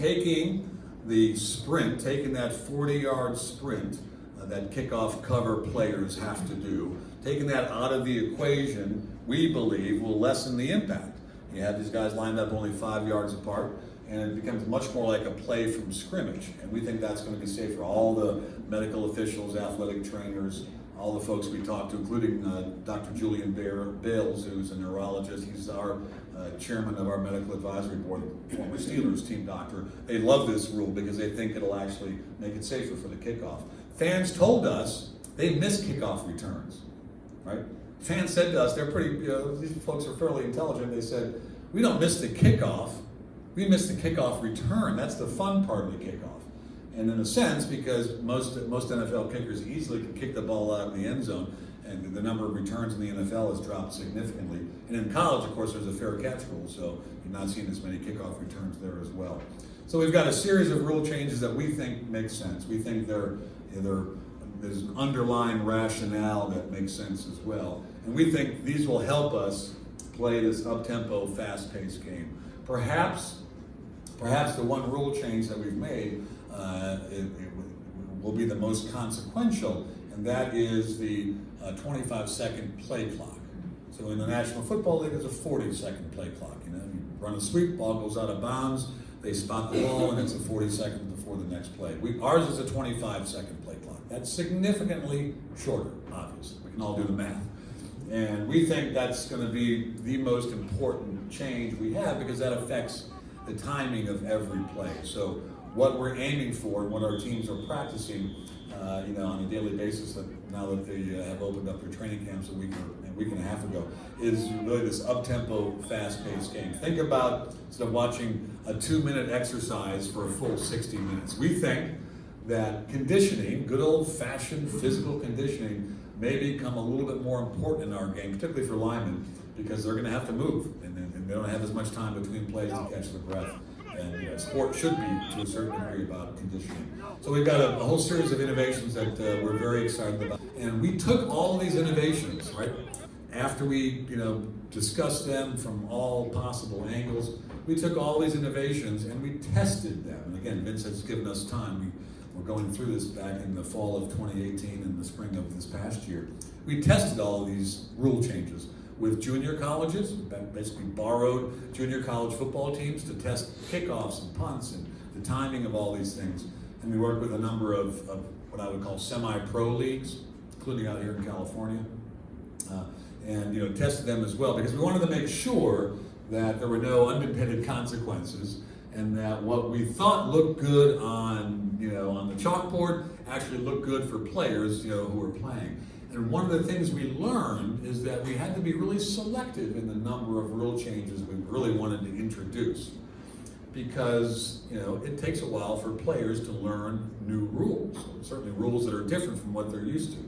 taking the sprint, taking that 40-yard sprint that kickoff cover players have to do, taking that out of the equation, we believe will lessen the impact. You have these guys lined up only 5 yards apart, and it becomes much more like a play from scrimmage. And we think that's going to be safe for all the medical officials, athletic trainers, all the folks we talked to, including Dr. Julian Bales, who's a neurologist. He's our chairman of our medical advisory board, former Steelers team doctor. They love this rule because they think it'll actually make it safer for the kickoff. Fans told us they miss kickoff returns, right? Fans said to us, they're pretty, these folks are fairly intelligent. They said, we don't miss the kickoff, we miss the kickoff return. That's the fun part of the kickoff. And in a sense, because most NFL kickers easily can kick the ball out of the end zone, and the number of returns in the NFL has dropped significantly. And in college, of course, there's a fair catch rule, so you're not seeing as many kickoff returns there as well. So we've got a series of rule changes that we think make sense. We think there's an underlying rationale that makes sense as well. And we think these will help us play this up-tempo, fast-paced game. Perhaps the one rule change that we've made it will be the most consequential, and that is the 25-second play clock. So in the National Football League, there's a 40-second play clock. You run a sweep, ball goes out of bounds, they spot the ball, and it's a 40 seconds before the next play. Ours is a 25-second play clock. That's significantly shorter, obviously. We can all do the math. And we think that's going to be the most important change we have because that affects the timing of every play. So what we're aiming for and what our teams are practicing on a daily basis now that they have opened up their training camps a week and a half ago is really this up-tempo, fast-paced game. Think about, instead of watching a 2-minute exercise for a full 60 minutes, we think that conditioning, good old-fashioned physical conditioning, may become a little bit more important in our game, particularly for linemen, because they're going to have to move, and they don't have as much time between plays to catch their breath. And sport should be, to a certain degree, about conditioning. So we've got a whole series of innovations that we're very excited about. And we took all these innovations, right, after we discussed them from all possible angles, we took all these innovations and we tested them. And again, Vince has given us time. We're going through this back in the fall of 2018 and the spring of this past year. We tested all of these rule changes with junior colleges, basically borrowed junior college football teams to test kickoffs and punts and the timing of all these things. And we worked with a number of what I would call semi-pro leagues, including out here in California, and tested them as well because we wanted to make sure that there were no unintended consequences and that what we thought looked good on the chalkboard actually looked good for players who were playing. And one of the things we learned is that we had to be really selective in the number of rule changes we really wanted to introduce because it takes a while for players to learn new rules, certainly rules that are different from what they're used to.